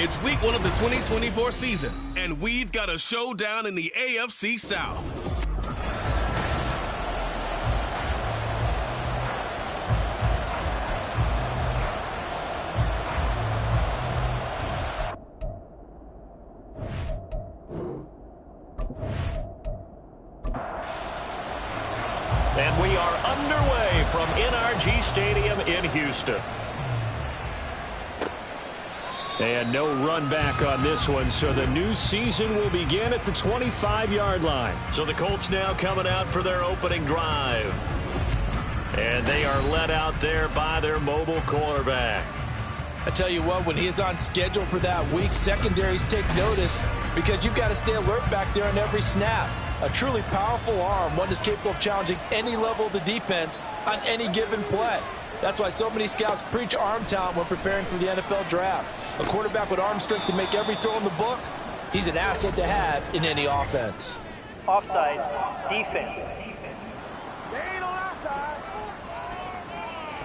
It's week 1 of the 2024 season, and we've got a showdown in the AFC South. And we are underway from NRG Stadium in Houston. And no run back on this one, so the new season will begin at the 25-yard line. So the Colts now coming out for their opening drive. And they are led out there by their mobile quarterback. I tell you what, when he is on schedule for that week, secondaries take notice because you've got to stay alert back there on every snap. A truly powerful arm, one that's capable of challenging any level of the defense on any given play. That's why so many scouts preach arm talent when preparing for the NFL draft. A quarterback with arm strength to make every throw in the book, he's an asset to have in any offense. Offside, defense.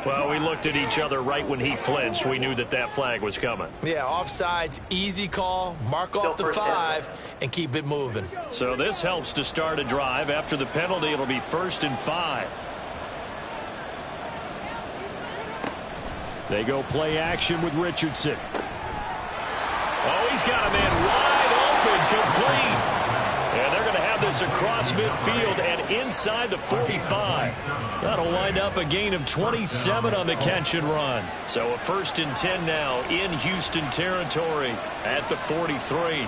Well, we looked at each other right when he flinched. We knew that that flag was coming. Yeah, offsides, easy call, mark off the 5, and keep it moving. So this helps to start a drive. After the penalty, it'll be 1st and 5. They go play action with Richardson. Oh, he's got a man wide open, complete. And they're going to have this across midfield and inside the 45. That'll wind up a gain of 27 on the catch and run. So a 1st and 10 now in Houston territory at the 43.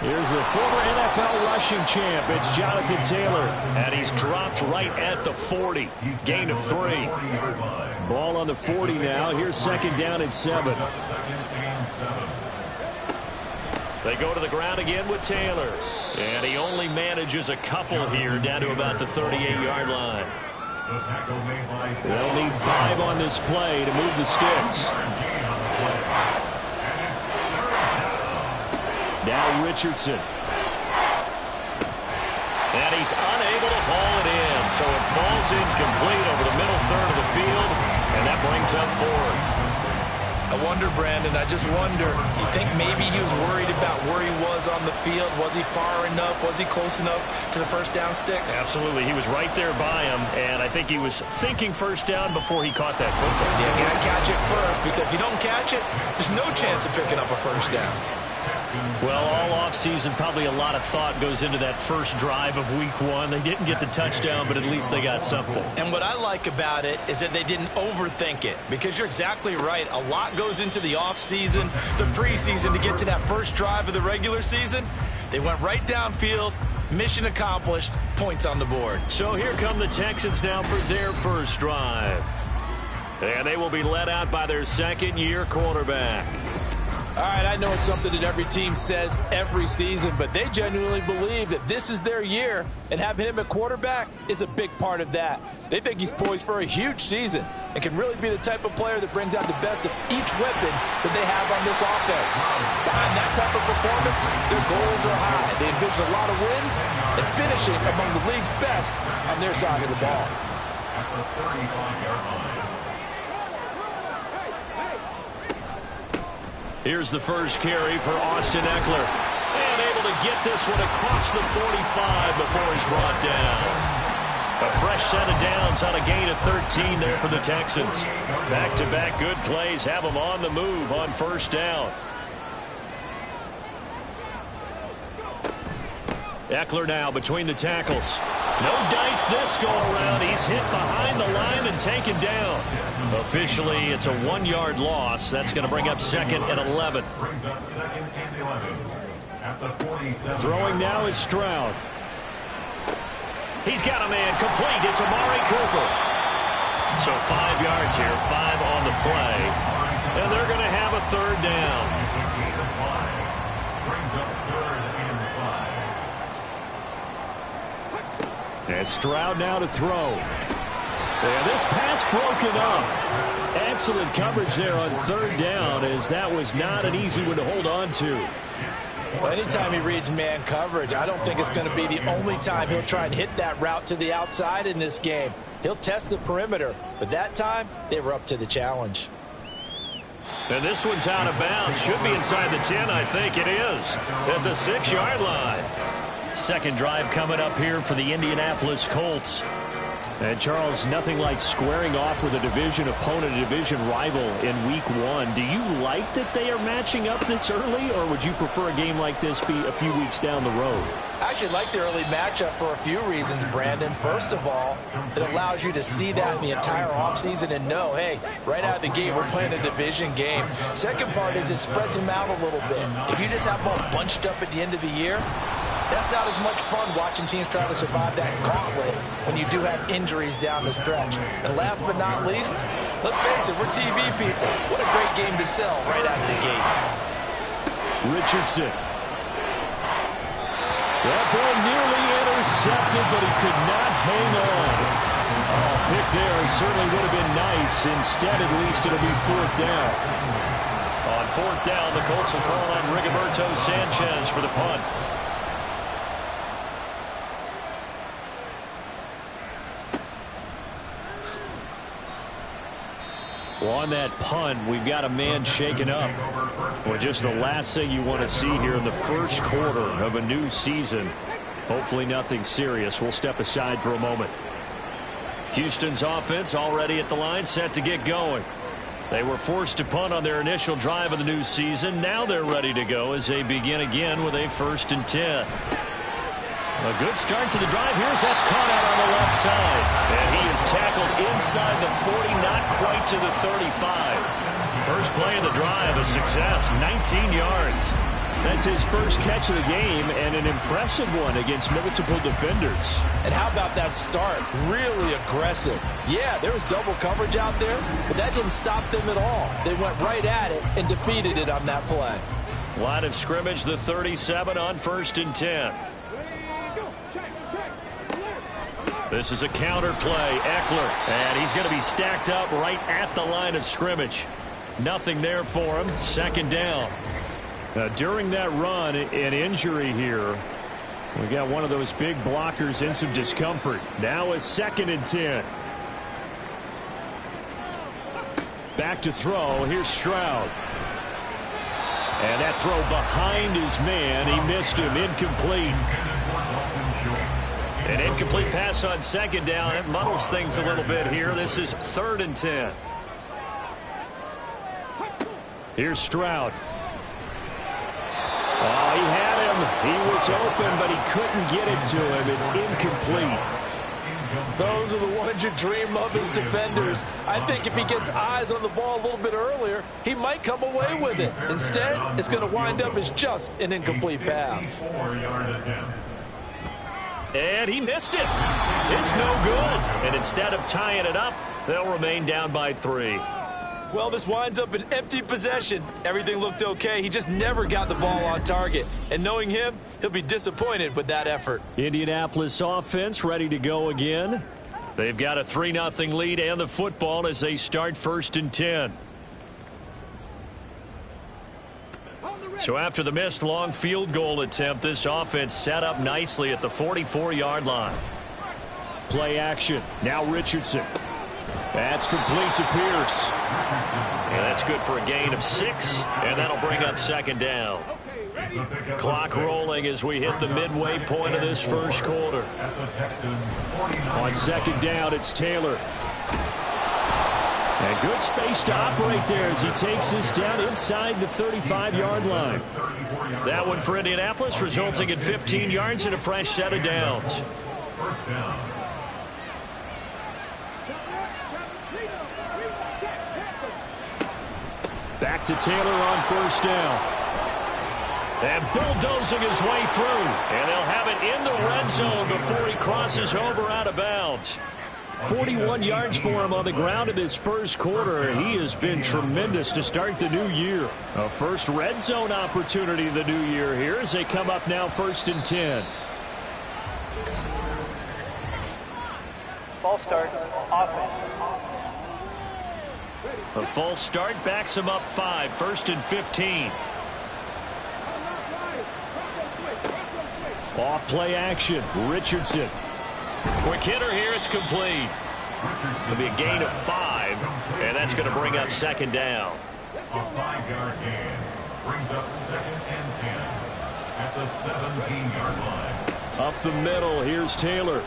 Here's the former NFL rushing champ. It's Jonathan Taylor. And he's dropped right at the 40. Gain of 3. Ball on the 40 now. Here's 2nd down and 7. They go to the ground again with Taylor. And he only manages a couple here down to about the 38-yard line. They'll need 5 on this play to move the sticks. Now Richardson. And he's unable to haul it in. So it falls incomplete over the middle third of the field. And that brings up 4th. I wonder, Brandon, I just wonder, you think maybe he was worried about where he was on the field? Was he far enough? Was he close enough to the first down sticks? Absolutely. He was right there by him, and I think he was thinking first down before he caught that football. Yeah, got to catch it first, because if you don't catch it, there's no chance of picking up a first down. Well, all offseason, probably a lot of thought goes into that first drive of week 1. They didn't get the touchdown, but at least they got something. And what I like about it is that they didn't overthink it, because you're exactly right. A lot goes into the offseason, the preseason, to get to that first drive of the regular season. They went right downfield, mission accomplished, points on the board. So here come the Texans now for their first drive. And they will be led out by their second-year quarterback. All right, I know it's something that every team says every season, but they genuinely believe that this is their year, and having him at quarterback is a big part of that. They think he's poised for a huge season and can really be the type of player that brings out the best of each weapon that they have on this offense. Behind that type of performance, their goals are high. They envision a lot of wins and finishing among the league's best on their side of the ball. At the 35-yard line. Here's the first carry for Austin Eckler. And able to get this one across the 45 before he's brought down. A fresh set of downs on a gain of 13 there for the Texans. Back-to-back good plays have them on the move on first down. Eckler now between the tackles. No dice this go-around. He's hit behind the line and taken down. Officially, it's a 1-yard loss. That's going to bring up 2nd and 11. Brings up 2nd and 11 at the 47. Throwing now is Stroud. He's got a man complete. It's Amari Cooper. So 5 yards here, 5 on the play. And they're going to have a 3rd down. Brings up 3rd and 5. And Stroud now to throw. And this pass broken up. Excellent coverage there on 3rd down, as that was not an easy one to hold on to. Well, anytime he reads man coverage, I don't think it's going to be the only time he'll try and hit that route to the outside in this game. He'll test the perimeter, but that time they were up to the challenge. And this one's out of bounds. Should be inside the 10, I think it is. At the 6-yard line. Second drive coming up here for the Indianapolis Colts. And, Charles, nothing like squaring off with a division opponent, a division rival in Week 1. Do you like that they are matching up this early, or would you prefer a game like this be a few weeks down the road? I actually like the early matchup for a few reasons, Brandon. First of all, it allows you to see that in the entire offseason and know, hey, right out of the gate, we're playing a division game. Second part is it spreads them out a little bit. If you just have them all bunched up at the end of the year, that's not as much fun watching teams try to survive that gauntlet when you do have injuries down the stretch. And last but not least, let's face it, we're TV people. What a great game to sell right out of the gate. Richardson. That ball nearly intercepted, but he could not hang on. Oh, pick there certainly would have been nice. Instead, at least, it'll be 4th down. On 4th down, the Colts will call on Rigoberto Sanchez for the punt. Well, on that punt, we've got a man shaken up. Well, just the last thing you want to see here in the first quarter of a new season. Hopefully nothing serious. We'll step aside for a moment. Houston's offense already at the line, set to get going. They were forced to punt on their initial drive of the new season. Now they're ready to go as they begin again with a 1st and 10. A good start to the drive. Here's that's caught out on the left side. And he is tackled inside the 40, not quite to the 35. First play of the drive, a success, 19 yards. That's his first catch of the game, and an impressive one against multiple defenders. And how about that start? Really aggressive. Yeah, there was double coverage out there, but that didn't stop them at all. They went right at it and defeated it on that play. Line of scrimmage, the 37 on 1st and 10. This is a counter play, Eckler, and he's going to be stacked up right at the line of scrimmage. Nothing there for him. 2nd down. Now, during that run, an injury here. We got one of those big blockers in some discomfort. Now a 2nd and 10. Back to throw. Here's Stroud. And that throw behind his man. He missed him. Incomplete. An incomplete pass on 2nd down. It muddles things a little bit here. This is 3rd and 10. Here's Stroud. Oh, he had him. He was open, but he couldn't get it to him. It's incomplete. Those are the ones you dream of as defenders. I think if he gets eyes on the ball a little bit earlier, he might come away with it. Instead, it's going to wind up as just an incomplete pass. And he missed it. It's no good. And instead of tying it up, they'll remain down by 3. Well, this winds up an empty possession. Everything looked okay. He just never got the ball on target. And knowing him, he'll be disappointed with that effort. Indianapolis offense ready to go again. They've got a 3-0 lead and the football as they start 1st and 10. So after the missed long field goal attempt, this offense set up nicely at the 44-yard line. Play action. Now Richardson. That's complete to Pierce. And that's good for a gain of 6, and that'll bring up 2nd down. Clock rolling as we hit the midway point of this first quarter. On 2nd down, it's Taylor. And good space to operate there as he takes this down inside the 35-yard line. That one for Indianapolis, resulting in 15 yards and a fresh set of downs. Back to Taylor on 1st down. And bulldozing his way through. And they'll have it in the red zone before he crosses over out of bounds. 41 yards for him on the ground in this first quarter. He has been tremendous to start the new year. A first red zone opportunity the new year here as they come up now 1st and 10. Ball start, offense. A false start backs him up 5, 1st and 15. Off play action, Richardson. Quick hitter here, it's complete. It'll be a gain of 5, and that's going to bring up 2nd down. A 5-yard gain. Brings up 2nd and 10 at the 17-yard line. Up the middle, here's Taylor.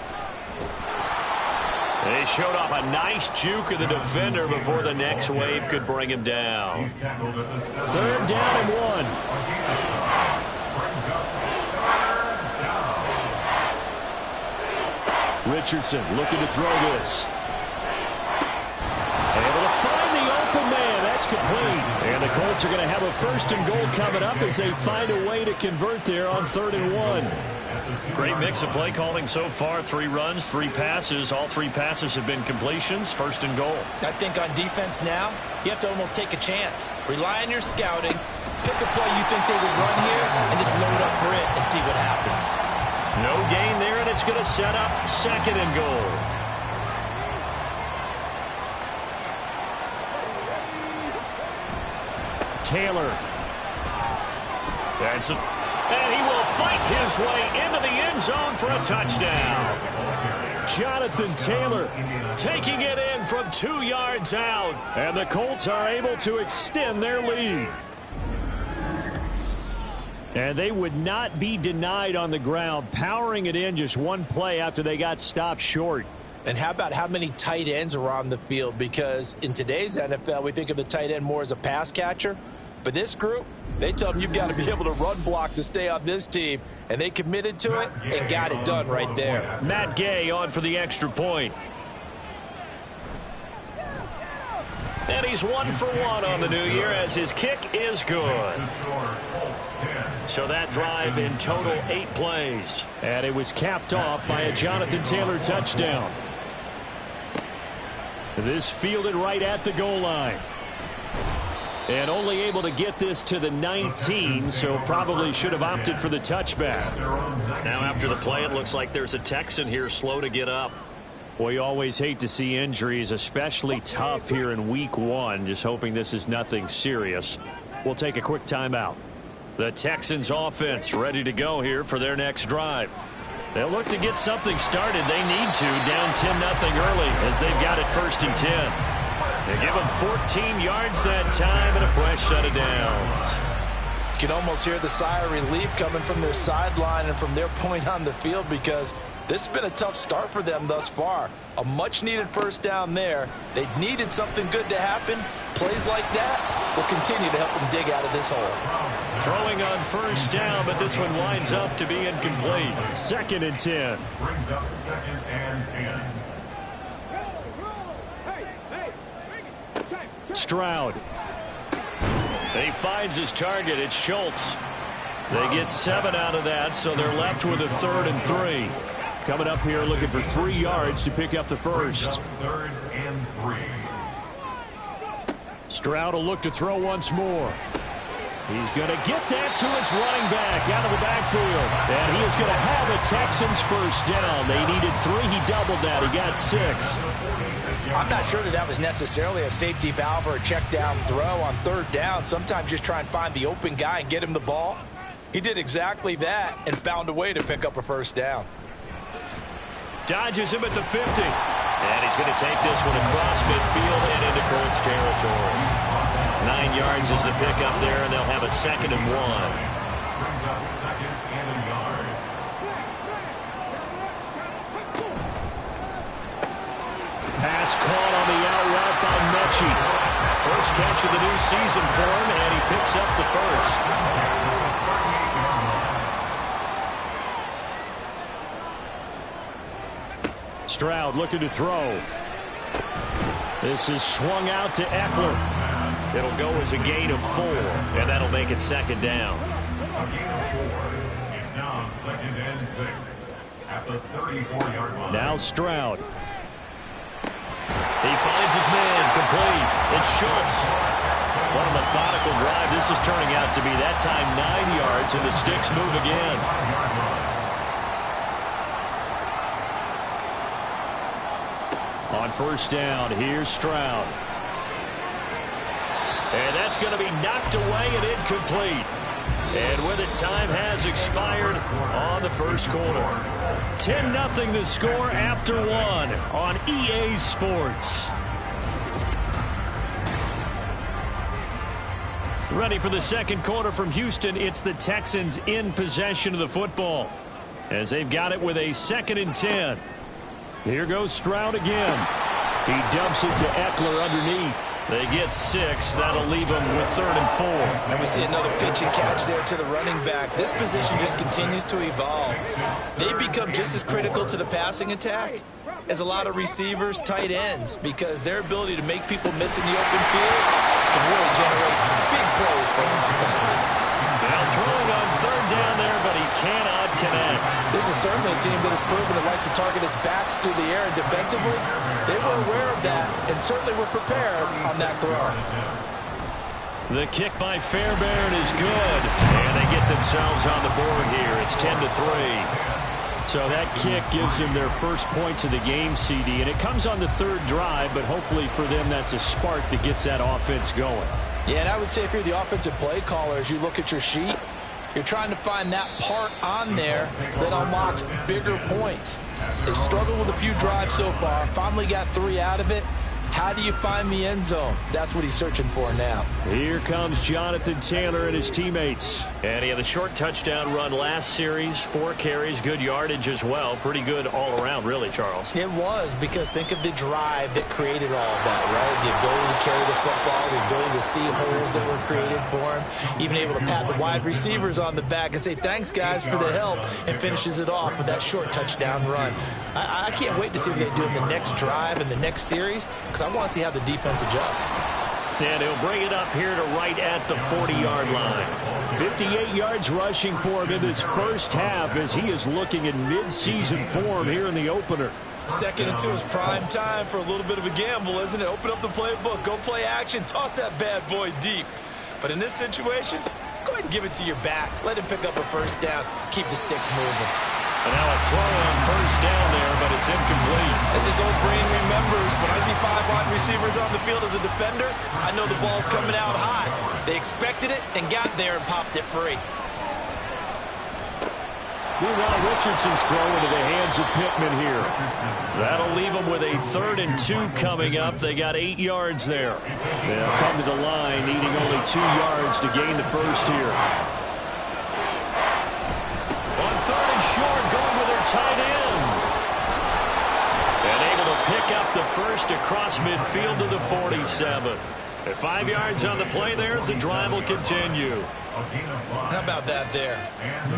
They showed off a nice juke of the defender before the next wave could bring him down. He's tackled at the 3rd down and 1. Brings up 3rd down. Richardson looking to throw this. Able to find the open man. That's complete. And the Colts are going to have a 1st and goal coming up as they find a way to convert there on 3rd and 1. Great mix of play calling so far. 3 runs, 3 passes. All 3 passes have been completions. 1st and goal. I think on defense now, you have to almost take a chance. Rely on your scouting. Pick a play you think they would run here and just load up for it and see what happens. No gain there, and it's going to set up 2nd and goal. Taylor. And he will fight his way into the end zone for a touchdown. Jonathan Taylor taking it in from 2 yards out. And the Colts are able to extend their lead. And they would not be denied on the ground, powering it in just 1 play after they got stopped short. And how about how many tight ends are on the field? Because in today's NFL, we think of the tight end more as a pass catcher. But this group, they tell them you've got to be able to run block to stay on this team. And they committed to it and got it done right there. Matt Gay on for the extra point. And he's 1 for 1 on the new year as his kick is good. So that drive in total 8 plays. And it was capped off by a Jonathan Taylor touchdown. This fielded right at the goal line. And only able to get this to the 19, so probably should have opted for the touchback. Now after the play, it looks like there's a Texan here slow to get up. Well, you always hate to see injuries, especially tough here in week 1. Just hoping this is nothing serious. We'll take a quick timeout. The Texans offense ready to go here for their next drive. They'll look to get something started. They need to, down 10-0 early as they've got it 1st and 10. They give them 14 yards that time and a fresh set of downs. You can almost hear the sigh of relief coming from their sideline and from their point on the field because this has been a tough start for them thus far. A much-needed 1st down there. They needed something good to happen. Plays like that will continue to help them dig out of this hole. Throwing on 1st down, but this one winds up to be incomplete. 2nd and 10. Brings up 2nd and 10. Stroud. He finds his target. It's Schultz. They get 7 out of that, so they're left with a 3rd and 3. Coming up here looking for 3 yards to pick up the 1st. 3rd and 3. Stroud will look to throw once more. He's going to get that to his running back out of the backfield. And he is going to have a Texans 1st down. They needed 3. He doubled that. He got 6. I'm not sure that was necessarily a safety valve or a check down throw on 3rd down. Sometimes just try and find the open guy and get him the ball. He did exactly that and found a way to pick up a 1st down. Dodges him at the 50. And he's going to take this one across midfield and into Colts territory. 9 yards is the pickup there, and they'll have a 2nd and 1. Brings up 2nd and a yard. Pass caught on the out route by Mechie. First catch of the new season for him, and he picks up the 1st. Stroud looking to throw. This is swung out to Eckler. It'll go as a gain of 4, and that'll make it 2nd down. A gain of 4. It's now 2nd and 6 at the 34-yard line. Now Stroud. He finds his man, complete. It's Schultz. What a methodical drive this is turning out to be. That time 9 yards, and the sticks move again. On 1st down, here's Stroud. And that's going to be knocked away and incomplete. And with it, time has expired on the 1st quarter. 10-0 the score after 1 on EA Sports. Ready for the second quarter from Houston. It's the Texans in possession of the football as they've got it with a 2nd and 10. Here goes Stroud again. He dumps it to Eckler underneath. They get 6. That'll leave them with 3rd and 4. And we see another pitch and catch there to the running back. This position just continues to evolve. They become just as critical to the passing attack as a lot of receivers, tight ends, because their ability to make people miss in the open field can really generate big plays for an offense. Now throwing on 3rd down there, but he cannot connect. This is certainly a team that has proven it likes to target its backs through the air, and defensively, they were aware of that and certainly were prepared on that throw. The kick by Fairbairn is good, and they get themselves on the board here. It's 10-3. So that kick gives them their first points of the game, CD, and it comes on the 3rd drive, but hopefully for them that's a spark that gets that offense going. Yeah, and I would say if you're the offensive play caller, as you look at your sheet, you're trying to find that part on there that unlocks bigger points. They've struggled with a few drives so far, finally got 3 out of it. How do you find the end zone? That's what he's searching for now. Here comes Jonathan Taylor and his teammates. And he had a short touchdown run last series, 4 carries, good yardage as well. Pretty good all around, really, Charles. It was, because think of the drive that created all of that, right? The ability to carry the football, the ability to see holes that were created for him, even able to pat the wide receivers on the back and say, thanks, guys, for the help, and finishes it off with that short touchdown run. I can't wait to see what they do in the next drive and the next series, because I want to see how the defense adjusts. And he'll bring it up here to right at the 40-yard line. 58 yards rushing for him in this first half as he is looking in mid-season form here in the opener. 2nd and 2 is prime time for a little bit of a gamble, isn't it? Open up the playbook, go play action, toss that bad boy deep. But in this situation, go ahead and give it to your back. Let him pick up a 1st down, keep the sticks moving. And now a throw on 1st down there, but it's incomplete. As his old brain remembers, when I see 5 wide receivers on the field as a defender, I know the ball's coming out high. They expected it and got there and popped it free. Meanwhile, Richardson's throw into the hands of Pittman here. That'll leave them with a 3rd and 2 coming up. They got 8 yards there. They'll come to the line, needing only 2 yards to gain the first here. On 3rd and short, going with their tight end. And able to pick up the first across midfield to the 47. At 5 yards on the play there, as the drive will continue. How about that there?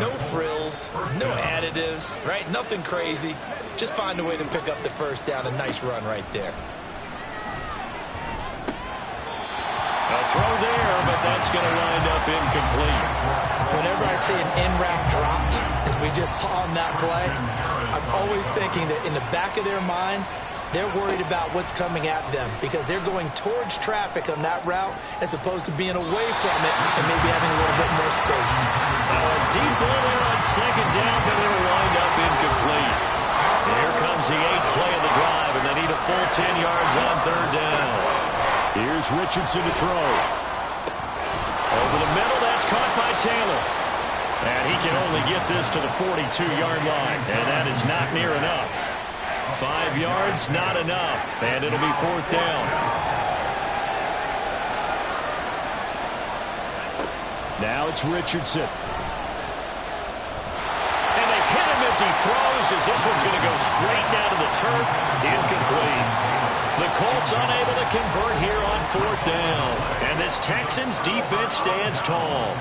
No frills, no additives, right? Nothing crazy. Just find a way to pick up the 1st down. A nice run right there. A throw there, but that's going to wind up incomplete. Whenever I see an in route dropped, as we just saw on that play, I'm always thinking that in the back of their mind, they're worried about what's coming at them because they're going towards traffic on that route as opposed to being away from it and maybe having a little bit more space. A deep ball there on 2nd down, but it'll wind up incomplete. Here comes the 8th play of the drive, and they need a full 10 yards on 3rd down. Here's Richardson to throw. Over the middle, that's caught by Taylor. And he can only get this to the 42-yard line, and that is not near enough. 5 yards, not enough, and it'll be 4th down. Now it's Richardson. And they hit him as he throws, as this one's going to go straight down to the turf. Incomplete. The Colts unable to convert here on 4th down. And this Texans defense stands tall.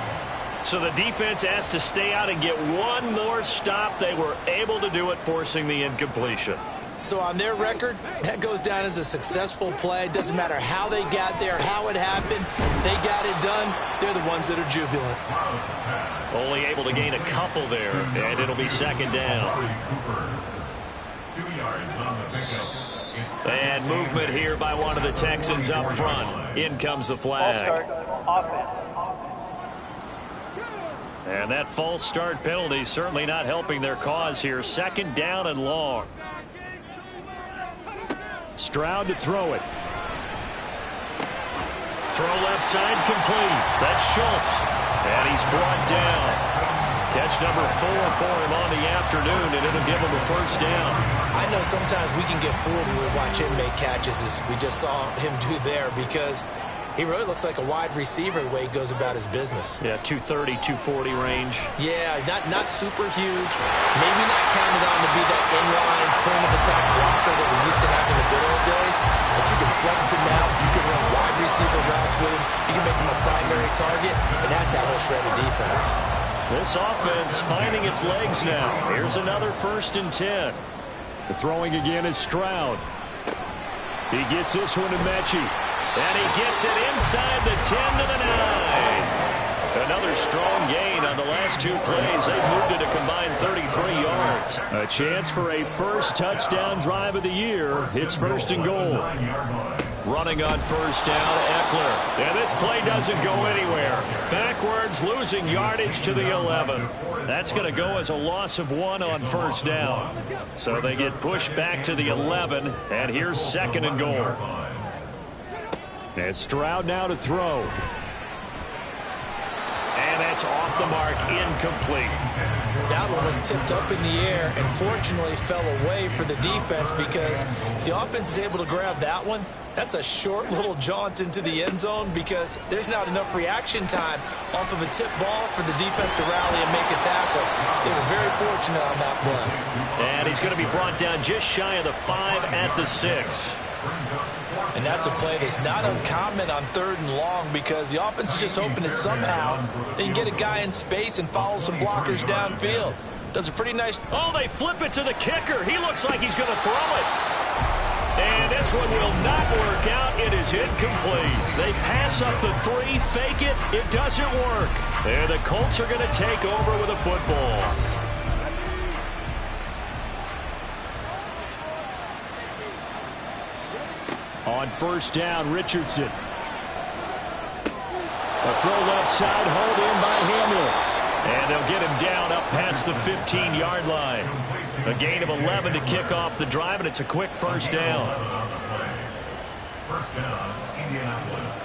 So the defense has to stay out and get one more stop. They were able to do it, forcing the incompletion. So on their record, that goes down as a successful play. Doesn't matter how they got there, how it happened. They got it done. They're the ones that are jubilant. Only able to gain a couple there, and it'll be 2nd down. 2 yards on the pickup. And movement here by one of the Texans up front. In comes the flag. Offense. And that false start penalty certainly not helping their cause here. 2nd down and long. Stroud to throw it. Throw left side complete. That's Schultz. And he's brought down. Catch number 4 for him on the afternoon, and it'll give him a 1st down. I know sometimes we can get fooled when we watch him make catches, as we just saw him do there, because He really looks like a wide receiver the way he goes about his business. Yeah, 230, 240 range. Yeah, not super huge. Maybe not counted on to be that inline point-of-attack blocker that we used to have in the good old days. But you can flex him out. You can run wide receiver routes with him. You can make him a primary target, and that's how he'll shred a defense. This offense finding its legs now. Here's another 1st and 10. The throwing again is Stroud. He gets this one to Mechie. And he gets it inside the 10 to the 9. Another strong gain on the last 2 plays. They've moved it a combined 33 yards. A chance for a first touchdown drive of the year. It's 1st and goal. Running on 1st down, Eckler. And this play doesn't go anywhere. Backwards, losing yardage to the 11. That's going to go as a loss of 1 on 1st down. So they get pushed back to the 11, and here's 2nd and goal. And Stroud now to throw. And that's off the mark, incomplete. That one was tipped up in the air and fortunately fell away for the defense, because if the offense is able to grab that one, that's a short little jaunt into the end zone, because there's not enough reaction time off of a tip ball for the defense to rally and make a tackle. They were very fortunate on that play. And he's going to be brought down just shy of the 5 at the 6. And that's a play that's not uncommon on 3rd and long, because the offense is just hoping that somehow they can get a guy in space and follow some blockers downfield. Does a pretty nice... Oh, they flip it to the kicker. He looks like he's going to throw it. And this one will not work out. It is incomplete. They pass up the 3, fake it. It doesn't work. And the Colts are going to take over with a football. On 1st down, Richardson. A throw left side, hauled in by Hamler. And they'll get him down up past the 15-yard line. A gain of 11 to kick off the drive, and it's a quick 1st down. 1st down, Indianapolis.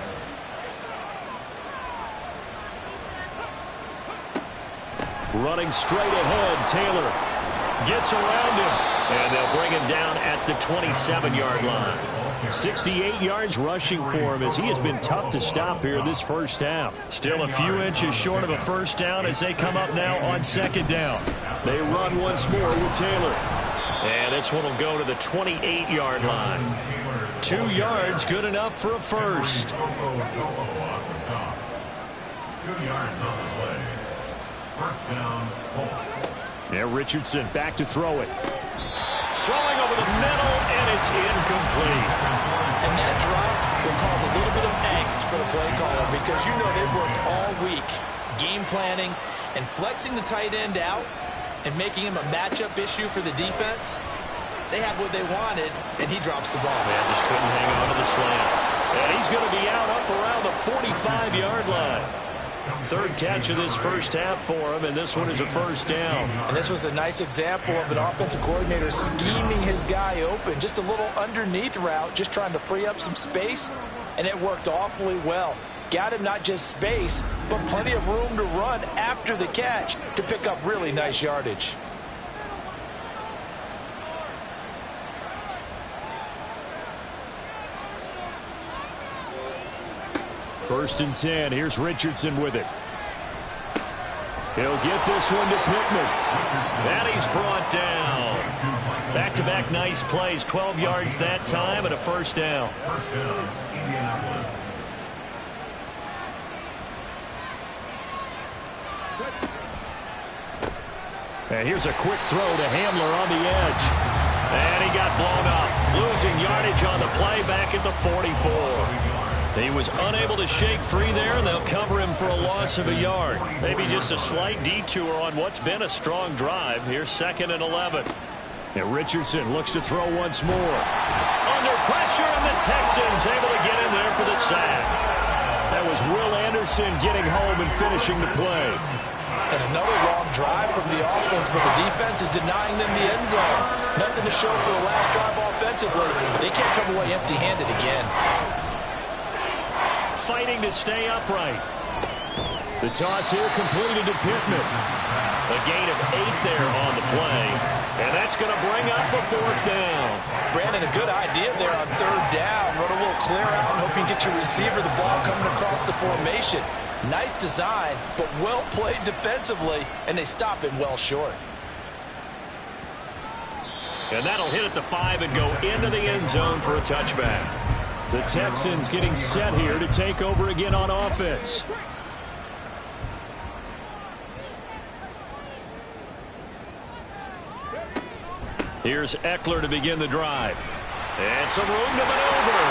Running straight ahead, Taylor gets around him. And they'll bring him down at the 27-yard line. 68 yards rushing for him, as he has been tough to stop here this 1st half. Still a few inches short of a 1st down as they come up now on 2nd down. They run once more with Taylor. And this one will go to the 28-yard line. 2 yards, good enough for a 1st. 2 yards on the play. 1st down, Colts. Yeah, Richardson back to throw it. Throwing over the middle, and it's incomplete. And that drop will cause a little bit of angst for the play caller, because you know they've worked all week game planning and flexing the tight end out and making him a matchup issue for the defense. They had what they wanted, and he drops the ball. Yeah, just couldn't hang on to the slant. And he's going to be out up around the 45-yard line. 3rd catch of this 1st half for him, and this one is a 1st down. And this was a nice example of an offensive coordinator scheming his guy open. Just a little underneath route, just trying to free up some space, and it worked awfully well. Got him not just space, but plenty of room to run after the catch to pick up really nice yardage. First and 10. Here's Richardson with it. He'll get this one to Pittman. And he's brought down. Back-to-back nice plays. 12 yards that time and a 1st down. 1st down, Indianapolis. And here's a quick throw to Hamler on the edge. And he got blown up. Losing yardage on the play back at the 44. He was unable to shake free there, and they'll cover him for a loss of a yard. Maybe just a slight detour on what's been a strong drive. Here's 2nd and 11. And Richardson looks to throw once more. Under pressure, and the Texans able to get in there for the sack. That was Will Anderson getting home and finishing the play. And another long drive from the offense, but the defense is denying them the end zone. Nothing to show for the last drive offensively. They can't come away empty-handed again. Fighting to stay upright. The toss here completed to Pittman. A gain of 8 there on the play. And that's going to bring up a 4th down. Brandon, a good idea there on 3rd down. Run a little clear out and hope you get your receiver the ball coming across the formation. Nice design, but well played defensively, and they stop him well short. And that'll hit at the 5 and go into the end zone for a touchback. The Texans getting set here to take over again on offense. Here's Eckler to begin the drive. And some room to maneuver.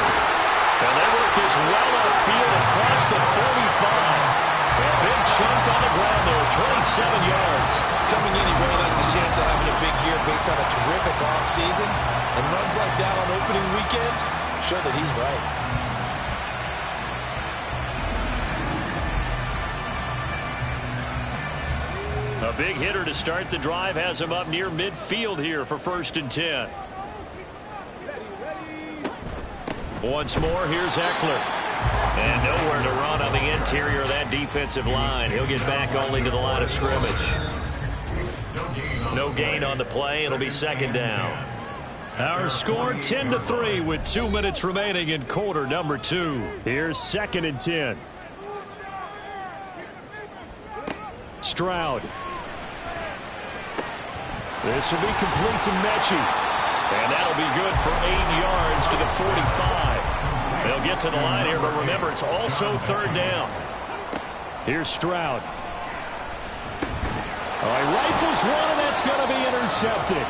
And they work this well outfield across the 45. A big chunk on the ground there, 27 yards. Coming in, he really likes his chance of having a big year based on a terrific offseason. And runs like that on opening weekend show that he's right. A big hitter to start the drive has him up near midfield here for 1st and 10. Once more, here's Eckler. And nowhere to run on the interior of that defensive line. He'll get back only to the line of scrimmage. No gain on the play. It'll be 2nd down. Our score 10-3 with 2 minutes remaining in quarter number 2. Here's 2nd and 10. Stroud. This will be complete to Mechie. And that'll be good for 8 yards to the 45. They'll get to the line here, but remember, it's also 3rd down. Here's Stroud. All right, rifles one, and that's going to be intercepted.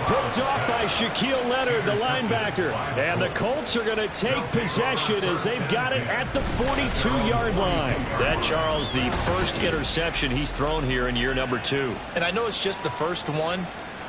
Picked off by Shaquille Leonard, the linebacker. And the Colts are going to take possession as they've got it at the 42-yard line. That, Charles, the first interception he's thrown here in year number 2. And I know it's just the first one,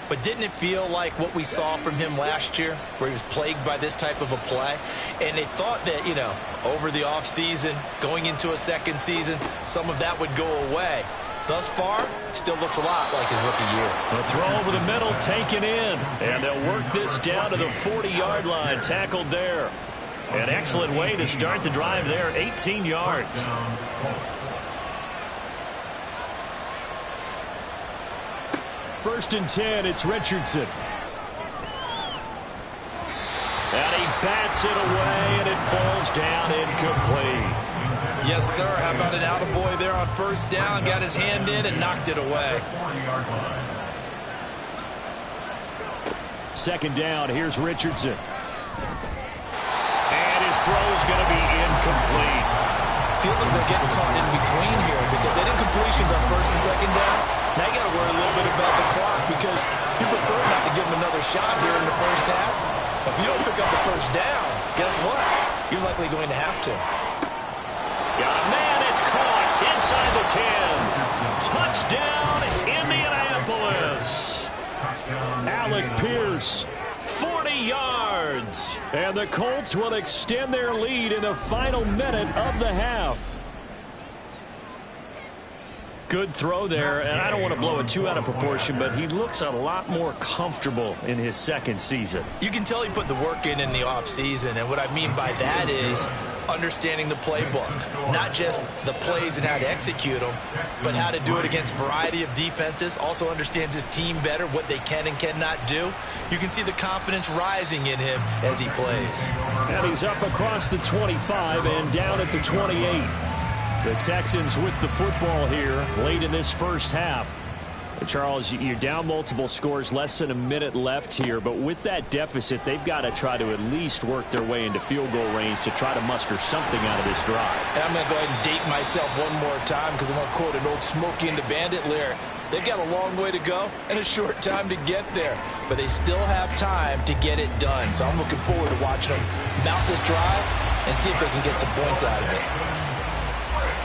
but didn't it feel like what we saw from him last year, where he was plagued by this type of a play? And they thought that, you know, over the offseason, going into a second season, some of that would go away. Thus far, still looks a lot like his rookie year. A throw over the middle taken in. And they'll work this down to the 40-yard line, tackled there. An excellent way to start the drive there, 18 yards. 1st and 10, it's Richardson. And he bats it away, and it falls down incomplete. Yes, sir. How about an attaboy there on 1st down? Got his hand in and knocked it away. 2nd down, here's Richardson. And his throw's going to be incomplete. Feels like they're getting caught in between here because they did completions on 1st and 2nd down. Now you got to worry a little bit about the clock because you prefer not to give them another shot here in the 1st half. If you don't pick up the 1st down, guess what? You're likely going to have to. Got a man, it's caught inside the 10. Touchdown, Indianapolis. Alec Pierce, 40 yards. And the Colts will extend their lead in the final minute of the half. Good throw there, and I don't want to blow it too out of proportion, but he looks a lot more comfortable in his 2nd season. You can tell he put the work in the offseason, and what I mean by that is understanding the playbook. Not just the plays and how to execute them, but how to do it against a variety of defenses. Also understands his team better, what they can and cannot do. You can see the confidence rising in him as he plays. And he's up across the 25 and down at the 28. The Texans with the football here late in this 1st half. Charles, you're down multiple scores, less than a minute left here, but with that deficit, they've got to try to at least work their way into field goal range to try to muster something out of this drive. And I'm going to go ahead and date myself one more time because I'm going to quote an old Smokey and the Bandit lyric. They've got a long way to go and a short time to get there, but they still have time to get it done. So I'm looking forward to watching them mount this drive and see if they can get some points out of it.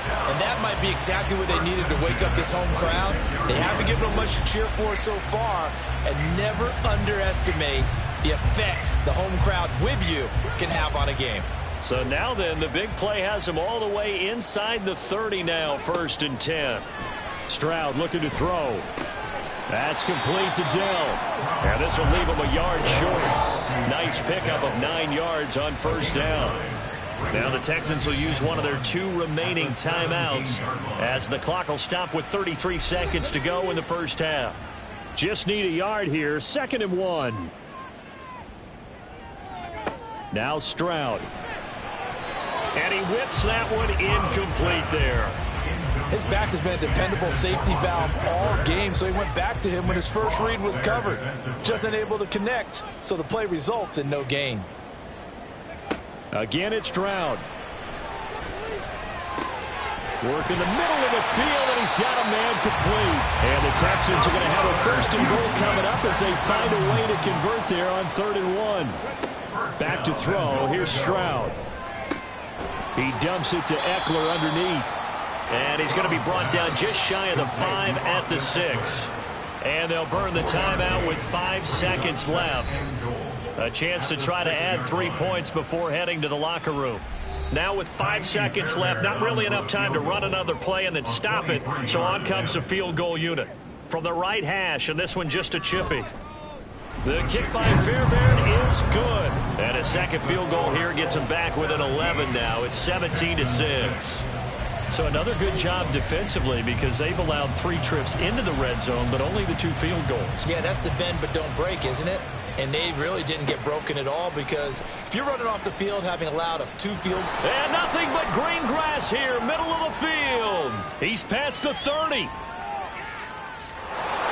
And that might be exactly what they needed to wake up this home crowd. They haven't given them much to cheer for so far, and never underestimate the effect the home crowd with you can have on a game. So now then, the big play has them all the way inside the 30 now, 1st and 10. Stroud looking to throw. That's complete to Dell. And this will leave him a yard short. Nice pickup of 9 yards on 1st down. Now the Texans will use one of their 2 remaining timeouts as the clock will stop with 33 seconds to go in the 1st half. Just need a yard here, 2nd and 1. Now Stroud. And he whips that one incomplete there. His back has been a dependable safety valve all game, so he went back to him when his first read was covered. Just unable to connect, so the play results in no gain. Again, it's Stroud. Work in the middle of the field, and he's got a man complete. And the Texans are going to have a 1st and goal coming up as they find a way to convert there on 3rd and 1. Back to throw. Here's Stroud. He dumps it to Eckler underneath. And he's going to be brought down just shy of the 5 at the 6. And they'll burn the timeout with 5 seconds left. A chance to try to add 3 points before heading to the locker room. Now with 5 seconds left, not really enough time to run another play and then stop it. So on comes the field goal unit. From the right hash, and this one just a chippy. The kick by Fairbairn is good. And a second field goal here gets him back within 11 now. It's 17-6. So another good job defensively because they've allowed 3 trips into the red zone, but only the 2 field goals. Yeah, that's the bend but don't break, isn't it? And they really didn't get broken at all because if you're running off the field having allowed 2 field. And nothing but green grass here, middle of the field. He's past the 30.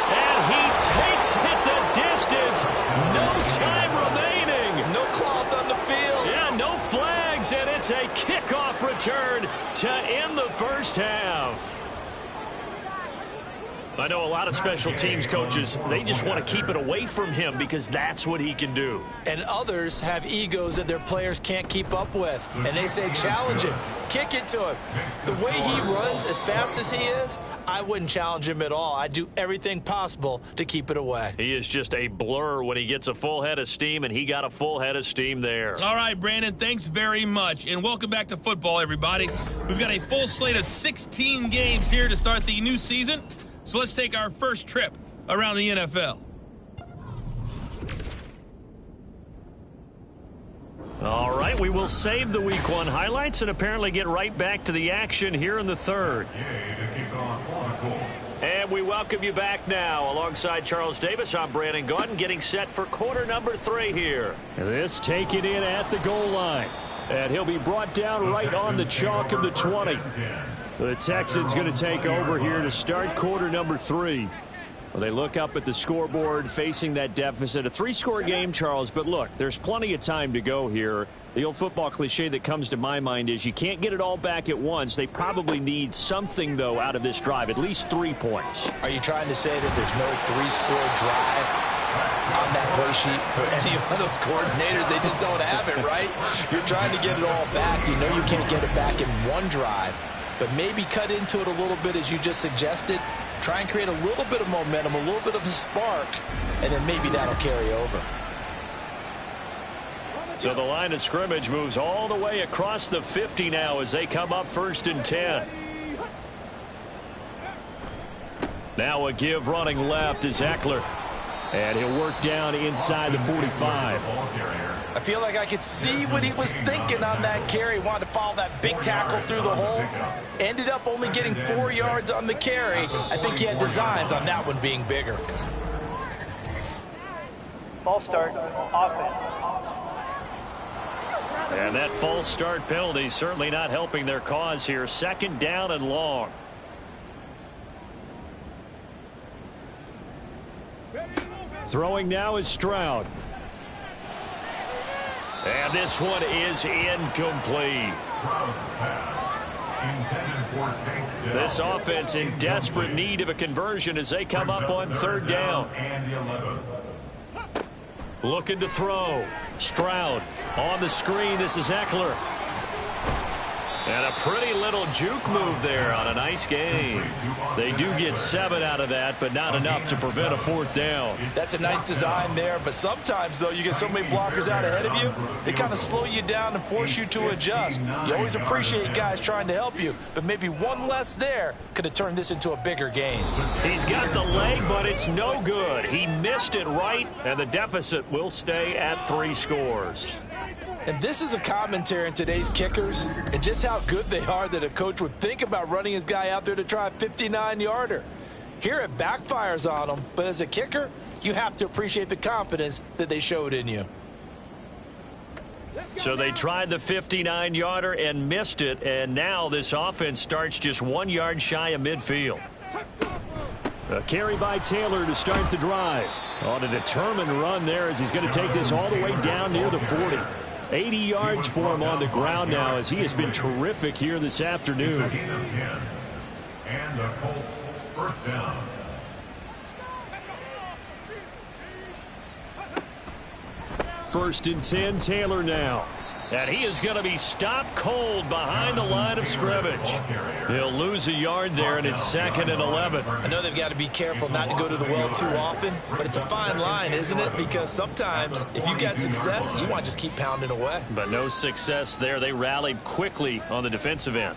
And he takes it the distance. No time remaining. No cloth on the field. Yeah, no flags, and it's a kickoff return to end the first half. I know a lot of special teams coaches, they just want to keep it away from him because that's what he can do. And others have egos that their players can't keep up with. And they say, challenge him, kick it to him. The way he runs as fast as he is, I wouldn't challenge him at all. I'd do everything possible to keep it away. He is just a blur when he gets a full head of steam, and he got a full head of steam there. All right, Brandon, thanks very much. And welcome back to football, everybody. We've got a full slate of 16 games here to start the new season. So let's take our first trip around the NFL. All right, we will save the Week 1 highlights and apparently get right back to the action here in the 3rd. And we welcome you back now. Alongside Charles Davis, I'm Brandon Gaudin, getting set for quarter number 3 here. This taken in at the goal line. And he'll be brought down right on the chalk of the 20. The Texans going to take over here to start quarter number 3. Well, they look up at the scoreboard facing that deficit. A 3-score game, Charles, but look, there's plenty of time to go here. The old football cliche that comes to my mind is you can't get it all back at once. They probably need something, though, out of this drive, at least 3 points. Are you trying to say that there's no 3-score drive on that play sheet for any of those coordinators? They just don't have it, right? You're trying to get it all back. You know you can't get it back in one drive. But maybe cut into it a little bit as you just suggested. Try and create a little bit of momentum, a little bit of a spark, and then maybe that'll carry over. So the line of scrimmage moves all the way across the 50 now as they come up 1st and 10. Now a give running left is Eckler. And he'll work down inside the 45. I feel like I could see what he was thinking on that carry. Wanted to follow that big tackle through the hole. Ended up only getting 4 yards on the carry. I think he had designs on that one being bigger. False start, offense. And that false start penalty certainly not helping their cause here. 2nd down and long. Throwing now is Stroud. And this one is incomplete. This offense in desperate need of a conversion as they come up on 3rd down. Looking to throw. Stroud on the screen. This is Eckler. And a pretty little juke move there on a nice game. They do get 7 out of that, but not enough to prevent a 4th down. That's a nice design there, but sometimes, though, you get so many blockers out ahead of you, they kind of slow you down and force you to adjust. You always appreciate guys trying to help you, but maybe one less there could have turned this into a bigger game. He's got the leg, but it's no good. He missed it right, and the deficit will stay at 3 scores. And this is a commentary on today's kickers and just how good they are that a coach would think about running his guy out there to try a 59-yarder. Here it backfires on him, but as a kicker, you have to appreciate the confidence that they showed in you. So they tried the 59-yarder and missed it, and now this offense starts just 1 yard shy of midfield. A carry by Taylor to start the drive. On a determined run there as he's going to take this all the way down near the 40. 80 yards for him on the ground now as he has been terrific here this afternoon. And the Colts first down. First and 10, Taylor now. And he is going to be stopped cold behind the line of scrimmage. He'll lose a yard there, and it's 2nd and 11. I know they've got to be careful not to go to the well too often, but it's a fine line, isn't it? Because sometimes if you get success, you want to just keep pounding away. But no success there. They rallied quickly on the defensive end.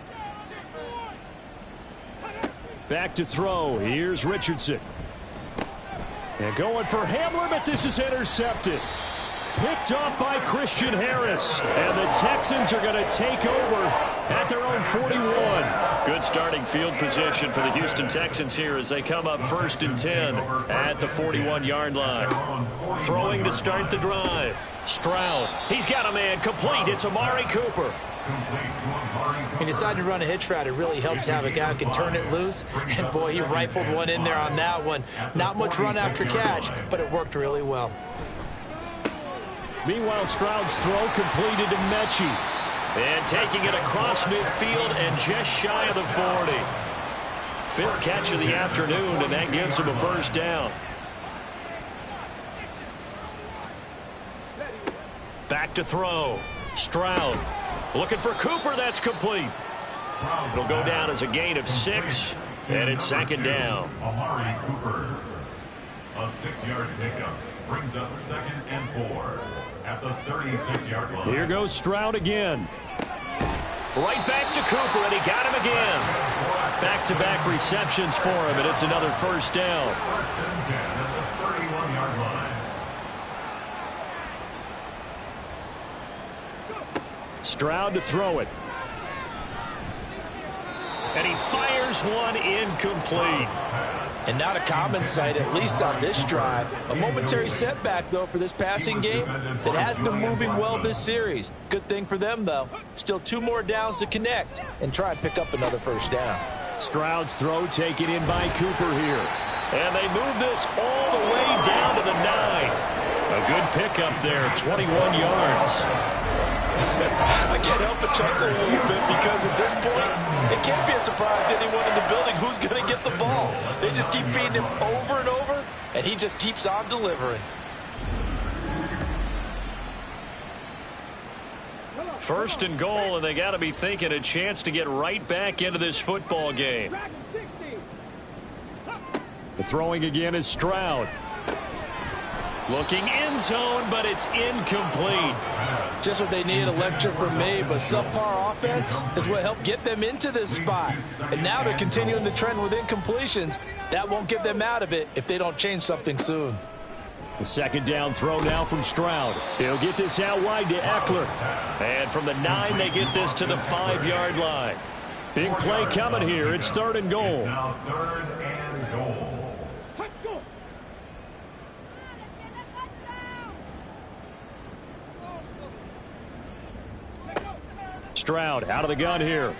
Back to throw. Here's Richardson. And going for Hamler, but this is intercepted. Picked off by Christian Harris. And the Texans are going to take over at their own 41. Good starting field position for the Houston Texans here as they come up 1st and 10 at the 41-yard line. Throwing to start the drive. Stroud. He's got a man complete. It's Amari Cooper. He decided to run a hitch route. It really helps to have a guy who can turn it loose. And, boy, he rifled one in there on that one. Not much run after catch, but it worked really well. Meanwhile, Stroud's throw completed to Mechie. And taking it across midfield and just shy of the 40. 5th catch of the afternoon, and that gives him a first down. Back to throw. Stroud looking for Cooper. That's complete. It'll go down as a gain of 6, and it's 2nd down. Amari Cooper. A 6-yard pickup brings up 2nd and 4 at the 36-yard line. Here goes Stroud again. Right back to Cooper, and he got him again. Back-to-back receptions for him, and it's another first down. 1st and 10 at the 31-yard line. Stroud to throw it. And he fires one incomplete. And not a common sight, at least on this drive. A momentary setback, though, for this passing game that has been moving well this series. Good thing for them, though. Still 2 more downs to connect and try and pick up another first down. Stroud's throw taken in by Cooper here. And they move this all the way down to the 9. A good pickup there, 21 yards. I can't help but chuckle a little bit because at this point, it can't be a surprise to anyone in the building who's going to get the ball. They just keep feeding him over and over, and he just keeps on delivering. 1st and goal, and they got to be thinking a chance to get right back into this football game. The throwing again is Stroud. Looking end zone, but it's incomplete. Just what they need, a lecture from me, but subpar offense is what helped get them into this spot. And now they're continuing the trend with incompletions. That won't get them out of it if they don't change something soon. The 2nd down throw now from Stroud. He'll get this out wide to Eckler. And from the 9, they get this to the 5-yard line. Big play coming here. It's 3rd and goal. It's now 3rd and goal. Stroud out of the gun here.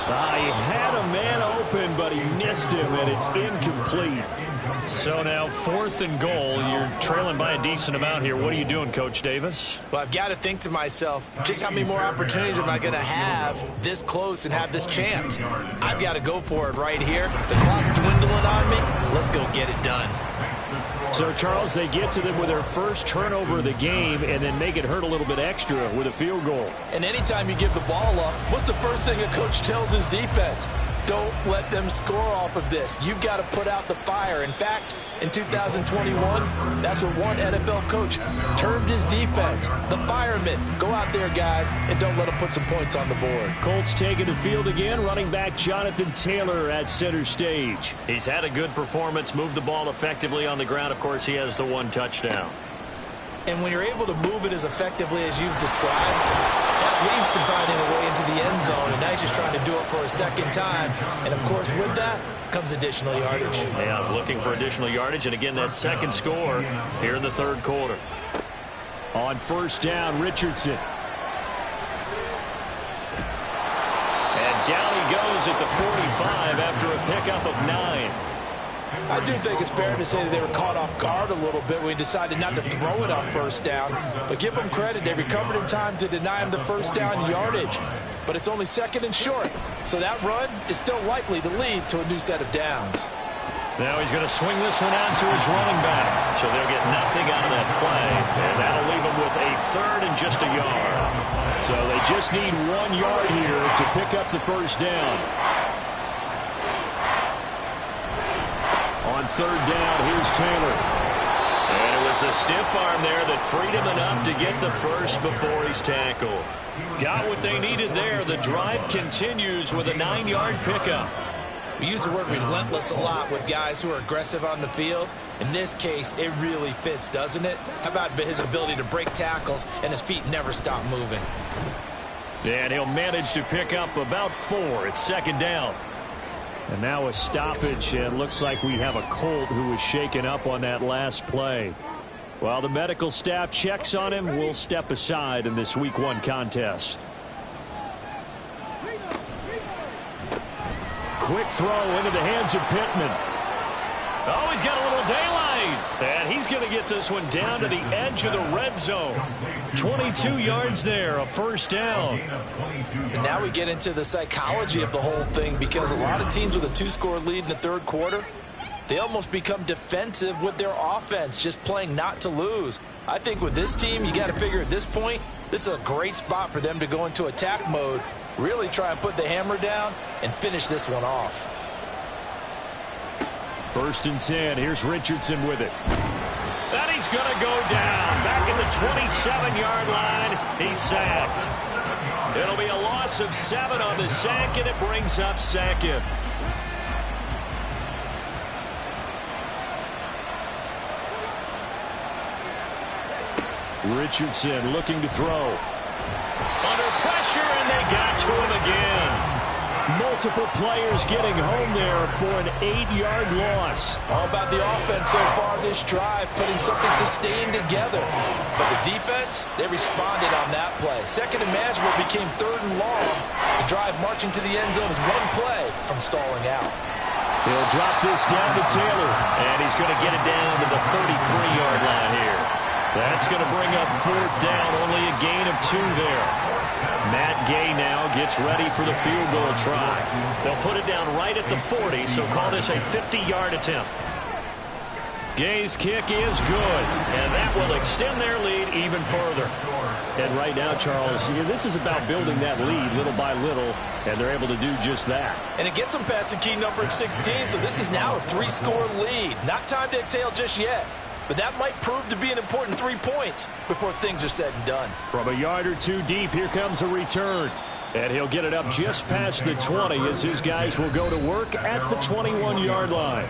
He had a man open, but he missed him, and it's incomplete. So now 4th and goal. You're trailing by a decent amount here. What are you doing, Coach Davis? Well, I've got to think to myself, just how many more opportunities am I going to have this close and have this chance? I've got to go for it right here. The clock's dwindling on me. Let's go get it done. So, Charles, they get to them with their first turnover of the game and then make it hurt a little bit extra with a field goal. And anytime you give the ball up, what's the first thing a coach tells his defense? Don't let them score off of this. You've got to put out the fire. In fact, in 2021, that's what one NFL coach termed his defense. The firemen. Go out there, guys, and don't let them put some points on the board. Colts taking the field again. Running back Jonathan Taylor at center stage. He's had a good performance, moved the ball effectively on the ground. Of course, he has the 1 touchdown. And when you're able to move it as effectively as you've described, that leads to finding a way into the end zone. And now he's just trying to do it for a 2nd time. And, of course, with that comes additional yardage. Yeah, looking for additional yardage. And, again, that 2nd score here in the 3rd quarter. On first down, Richardson. And down he goes at the 45 after a pickup of 9. I do think it's fair to say that they were caught off guard a little bit when we decided not to throw it on first down. But give them credit. They recovered in time to deny him the first down yardage. But it's only second and short. So that run is still likely to lead to a new set of downs. Now he's going to swing this one out to his running back. So they'll get nothing out of that play. And that'll leave them with a third and just a yard. So they just need 1 yard here to pick up the first down. On third down, here's Taylor. And it was a stiff arm there that freed him enough to get the first before he's tackled. Got what they needed there. The drive continues with a 9-yard pickup. We use the word relentless a lot with guys who are aggressive on the field. In this case, it really fits, doesn't it? How about his ability to break tackles and his feet never stop moving? And he'll manage to pick up about 4. It's second down. And now a stoppage, and looks like we have a Colt who was shaken up on that last play. While the medical staff checks on him, we'll step aside in this Week 1 contest. Quick throw into the hands of Pittman. Oh, he's got a little daylight. And he's going to get this one down to the edge of the red zone. 22 yards there, a first down. And now we get into the psychology of the whole thing, because a lot of teams with a 2-score lead in the third quarter, they almost become defensive with their offense, just playing not to lose. I think with this team, you got to figure at this point, this is a great spot for them to go into attack mode, really try and put the hammer down and finish this one off. First and 10. Here's Richardson with it. And he's going to go down. Back in the 27-yard line. He's sacked. It'll be a loss of 7 on the sack, and it brings up second. Richardson looking to throw. Under pressure, and they got to him again. Multiple players getting home there for an 8-yard loss. All about the offense so far this drive, putting something sustained together. But the defense, they responded on that play. Second and manageable became third and long. The drive marching to the end zone is one play from stalling out. He'll drop this down to Taylor. And he's going to get it down to the 33-yard line here. That's going to bring up fourth down, only a gain of 2 there. Matt Gay now gets ready for the field goal try. They'll put it down right at the 40, so call this a 50-yard attempt. Gay's kick is good, and that will extend their lead even further. And right now, Charles, this is about building that lead little by little, and they're able to do just that. And it gets them past the key number of 16, so this is now a 3-score lead. Not time to exhale just yet. But that might prove to be an important 3 points before things are said and done. From a yard or 2 deep, here comes a return. And he'll get it up just past the 20 as his guys will go to work at the 21-yard line.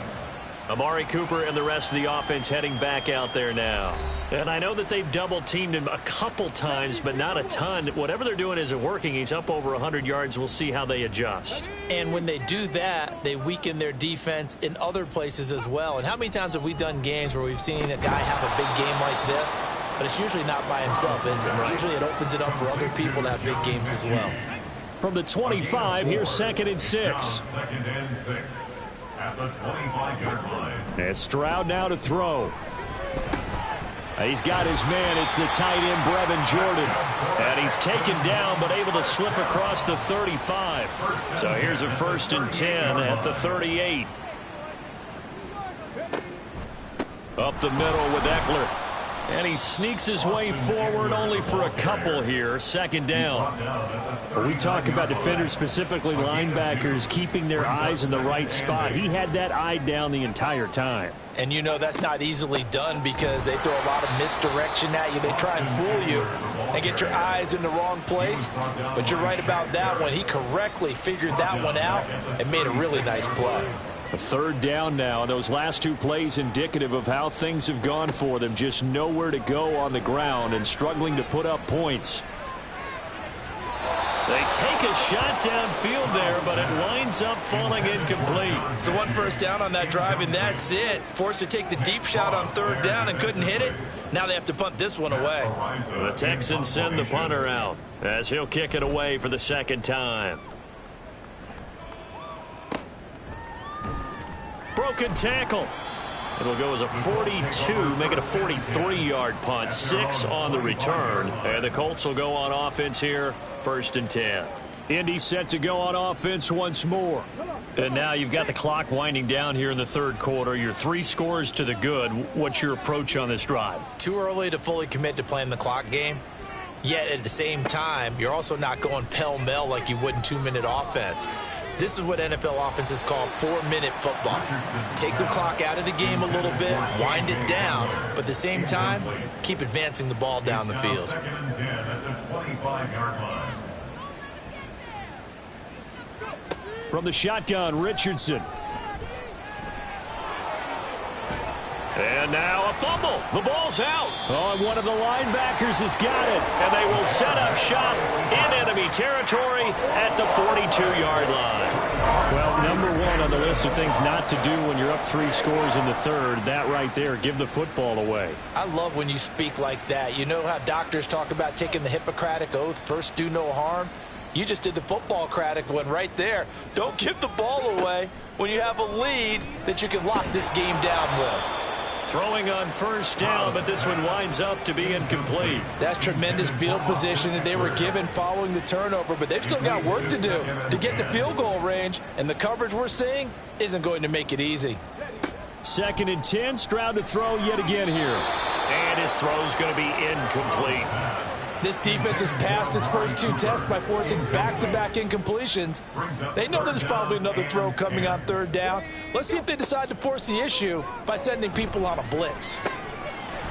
Amari Cooper and the rest of the offense heading back out there now. And I know that they've double-teamed him a couple times, but not a ton. Whatever they're doing isn't working. He's up over 100 yards. We'll see how they adjust. And when they do that, they weaken their defense in other places as well. And how many times have we done games where we've seen a guy have a big game like this, but it's usually not by himself, is it? Right. Usually it opens it up for other people to have big games as well. From the 25, here's second and 6. Second and 6 at the 25-yard line. And Stroud now to throw. He's got his man. It's the tight end, Brevin Jordan. And he's taken down, but able to slip across the 35. So here's a first and 10 at the 38. Up the middle with Eckler. And he sneaks his way forward only for a couple here. Second down. We talk about defenders, specifically linebackers, keeping their eyes in the right spot. He had that eye down the entire time. And you know that's not easily done because they throw a lot of misdirection at you. They try and fool you and get your eyes in the wrong place. But you're right about that one. He correctly figured that one out and made a really nice play. A third down now. Those last 2 plays indicative of how things have gone for them. Just nowhere to go on the ground and struggling to put up points. They take a shot downfield there, but it winds up falling incomplete. So 1 first down on that drive, and that's it. Forced to take the deep shot on third down and couldn't hit it. Now they have to punt this one away. The Texans send the punter out as he'll kick it away for the second time. Broken tackle. It'll go as a 42, make it a 43-yard punt. 6 on the return. And the Colts will go on offense here, 1st and 10. Indy set to go on offense once more. And now you've got the clock winding down here in the third quarter. You're 3 scores to the good. What's your approach on this drive? Too early to fully commit to playing the clock game. Yet at the same time, you're also not going pell-mell like you would in 2-minute offense. This is what NFL offenses call 4-minute football. Take the clock out of the game a little bit, wind it down, but at the same time, keep advancing the ball down the field. 2nd and 10 at the 25-yard line. From the shotgun, Richardson. And now a fumble. The ball's out. Oh, and one of the linebackers has got it. And they will set up shop in enemy territory at the 42-yard line. Well, number one on the list of things not to do when you're up 3 scores in the third, that right there, give the football away. I love when you speak like that. You know how doctors talk about taking the Hippocratic Oath, first do no harm? You just did the football-cratic one right there. Don't give the ball away when you have a lead that you can lock this game down with. Throwing on 1st down, but this one winds up to be incomplete. That's tremendous field position that they were given following the turnover, but they've still got work to do to get to field goal range, and the coverage we're seeing isn't going to make it easy. 2nd and 10, Stroud to throw yet again here. And his throw's going to be incomplete. This defense has passed its first 2 tests by forcing back-to-back incompletions. They know there's probably another throw coming on 3rd down. Let's see if they decide to force the issue by sending people on a blitz.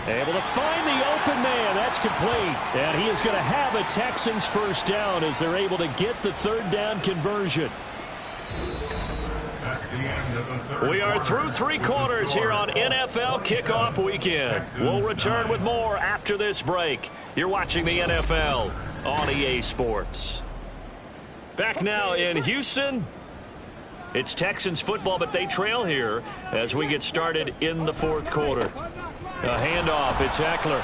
Able to find the open man. That's complete. And he is going to have a Texans 1st down as they're able to get the 3rd down conversion. We are through 3 quarters here on NFL Kickoff Weekend. We'll return with more after this break. You're watching the NFL on EA Sports. Back now in Houston. It's Texans football, but they trail here as we get started in the 4th quarter. A handoff. It's Eckler.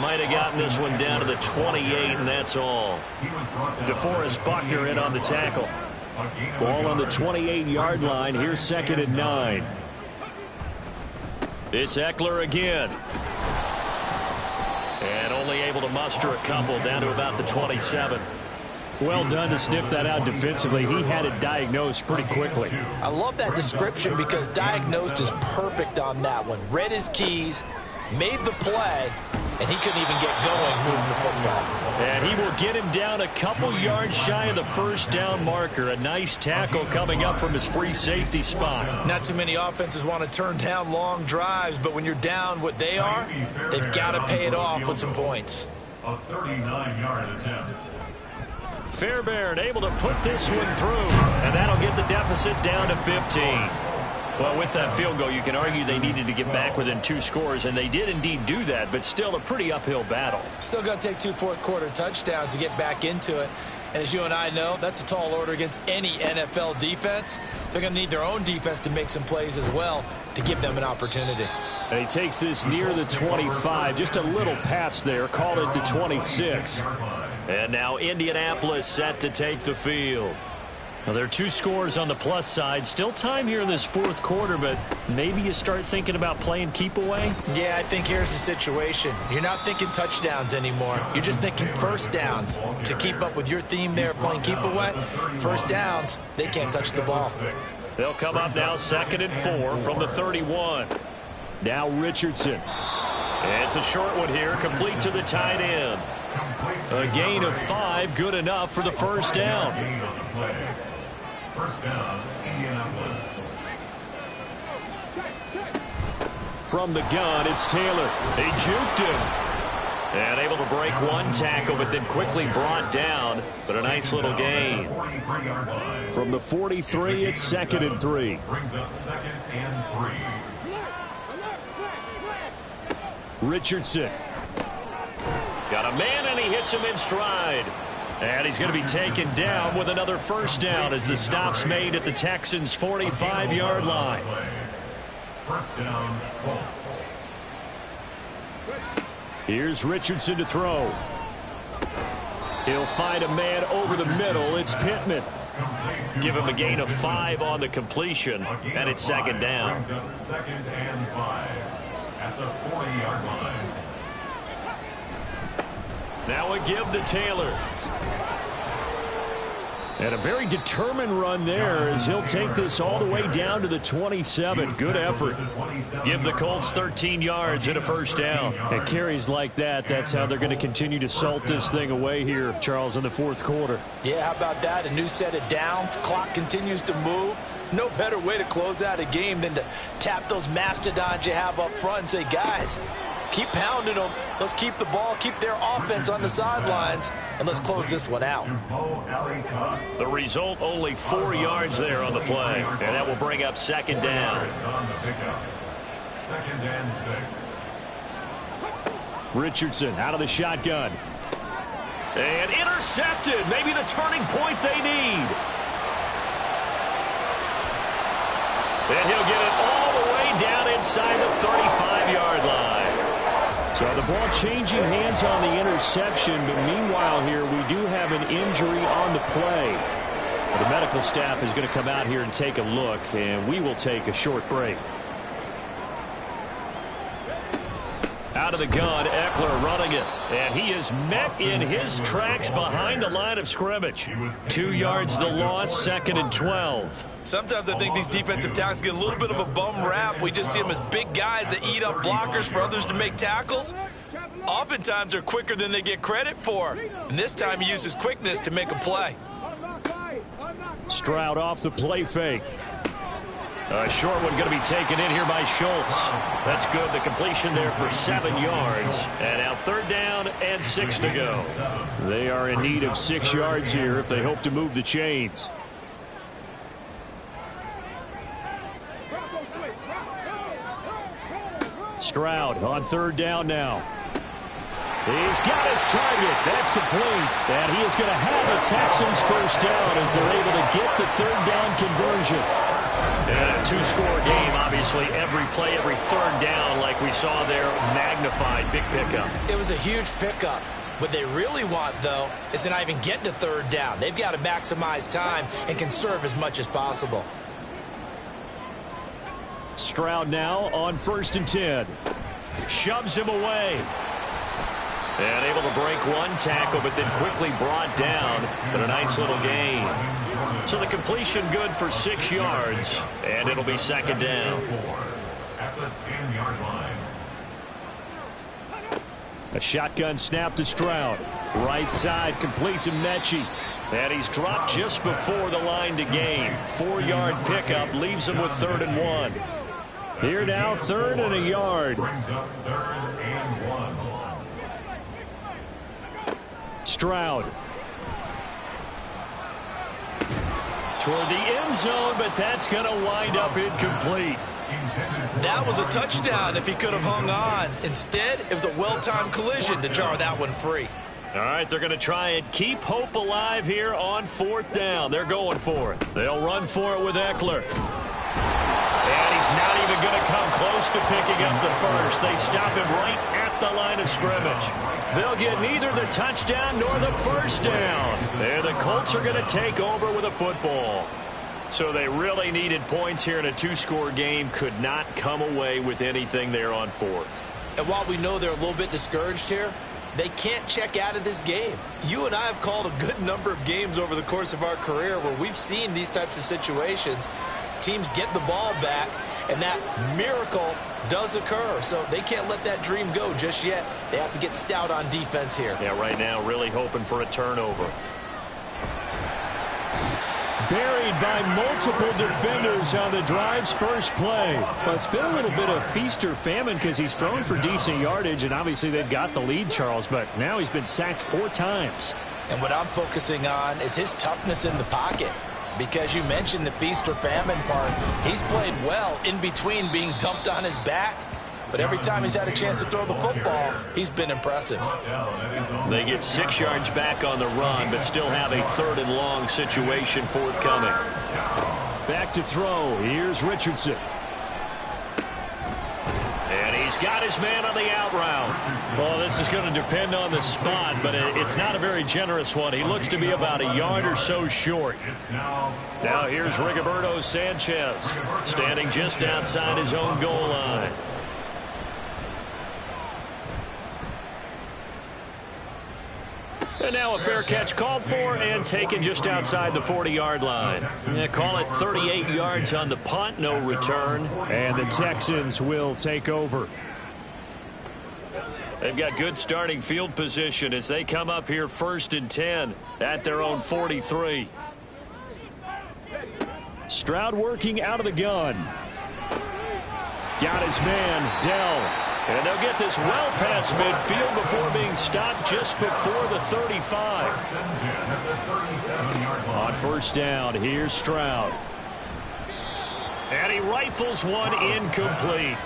Might have gotten this one down to the 28, and that's all. DeForest Buckner in on the tackle. Ball on the 28-yard line. Here's 2nd and 9. It's Eckler again. And only able to muster a couple down to about the 27. Well done to sniff that out defensively. He had it diagnosed pretty quickly. I love that description because diagnosed is perfect on that one. Read his keys, made the play, and he couldn't even get going moving the football. And he will get him down a couple yards shy of the 1st down marker. A nice tackle coming up from his free safety spot. Not too many offenses want to turn down long drives, but when you're down what they are, they've got to pay it off with some points. A 39-yard attempt. Fairbairn able to put this one through, and that'll get the deficit down to 15. Well, with that field goal, you can argue they needed to get back within 2 scores, and they did indeed do that, but still a pretty uphill battle. Still going to take 2 fourth-quarter touchdowns to get back into it. And as you and I know, that's a tall order against any NFL defense. They're going to need their own defense to make some plays as well to give them an opportunity. And he takes this near the 25. Just a little pass there. Call it the 26. And now Indianapolis set to take the field. Well, there are 2 scores on the plus side. Still time here in this 4th quarter, but maybe you start thinking about playing keep away? Yeah, I think here's the situation. You're not thinking touchdowns anymore. You're just thinking 1st downs. To keep up with your theme there, playing keep away, 1st downs, they can't touch the ball. They'll come up now 2nd and 4 from the 31. Now Richardson. It's a short one here, complete to the tight end. A gain of 5, good enough for the 1st down. 1st down, Indianapolis. From the gun, it's Taylor. They juked him. And able to break 1 tackle, but then quickly brought down. But a nice little gain. From the 43, it's 2nd and 3. Brings up 2nd and 3. Richardson. Got a man, and he hits him in stride. And he's going to be taken down with another 1st down as the stop's made at the Texans' 45-yard line. 1st down, Colts. Here's Richardson to throw. He'll find a man over the middle. It's Pittman. Give him a gain of 5 on the completion, and it's second down. Second and 5 at the 40-yard line. Now a give to Taylor. And a very determined run there as he'll take this all the way down to the 27. Good effort. Give the Colts 13 yards and a first down. And carries like that, that's how they're going to continue to salt this thing away here, Charles, in the fourth quarter. Yeah, how about that? A new set of downs. Clock continues to move. No better way to close out a game than to tap those mastodons you have up front and say, guys, keep pounding them. Let's keep the ball, keep their offense on the sidelines, and let's close this one out. The result, only 4 yards there on the play, and that will bring up second down. Second and 6. Richardson out of the shotgun. And intercepted. Maybe the turning point they need. And he'll get it all the way down inside the 35-yard line. So the ball changing hands on the interception, but meanwhile here we do have an injury on the play. The medical staff is going to come out here and take a look, and we will take a short break. Out of the gun, Eckler running it. And he is met in his tracks behind the line of scrimmage. 2 yards the loss, second and 12. Sometimes I think these defensive tackles get a little bit of a bum rap. We just see them as big guys that eat up blockers for others to make tackles. Oftentimes they're quicker than they get credit for. And this time he uses quickness to make a play. Stroud off the play fake. A short one going to be taken in here by Schultz. That's good. The completion there for 7 yards. And now third down and 6 to go. They are in need of 6 yards here if they hope to move the chains. Stroud on third down now. He's got his target. That's complete. And he is going to have a Texans first down as they're able to get the third down conversion. And a two-score game, obviously, every play, every third down, like we saw there, magnified. Big pickup. It was a huge pickup. What they really want, though, is to not even get to third down. They've got to maximize time and conserve as much as possible. Stroud now on 1st and 10. Shoves him away. And able to break one tackle, but then quickly brought down. But a nice little gain. So the completion good for 6 yards, and it'll be second down. At the 10-yard line. A shotgun snap to Stroud. Right side completes to Mechie. And he's dropped just before the line to gain. 4-yard pickup leaves him with 3rd and 1. Here now, 3rd and a yard. Brings up 3rd and 1. Stroud. Toward the end zone, but that's going to wind up incomplete. That was a touchdown if he could have hung on. Instead, it was a well-timed collision to jar that one free. All right, they're going to try and keep hope alive here on 4th down. They're going for it. They'll run for it with Eckler. And he's not even going to come close to picking up the first. They stop him right at the line of scrimmage. They'll get neither the touchdown nor the first down. And the Colts are going to take over with a football. So they really needed points here in a two-score game. Could not come away with anything there on 4th. And while we know they're a little bit discouraged here, they can't check out of this game. You and I have called a good number of games over the course of our career where we've seen these types of situations. Teams get the ball back, and that miracle does occur. So they can't let that dream go just yet. They have to get stout on defense here. Yeah, right now really hoping for a turnover. Buried by multiple defenders on the drive's first play. Well, it's been a little bit of feast or famine because he's thrown for decent yardage, and obviously they've got the lead, Charles, but now he's been sacked 4 times. And what I'm focusing on is his toughness in the pocket. Because you mentioned the feast or famine part. He's played well in between being dumped on his back. But every time he's had a chance to throw the football, he's been impressive. They get 6 yards back on the run, but still have a 3rd and long situation forthcoming. Back to throw. Here's Richardson. And he's He's got his man on the out route. Well, this is going to depend on the spot, but it's not a very generous one. He looks to be about a yard or so short. Now here's Rigoberto Sanchez, standing just outside his own goal line. And now a fair catch called for and taken just outside the 40-yard line. Call it 38 yards on the punt, no return. And the Texans will take over. They've got good starting field position as they come up here 1st and 10 at their own 43. Stroud working out of the gun. Got his man, Dell. And they'll get this well past midfield before being stopped just before the 35. On 1st down, here's Stroud. And he rifles one incomplete.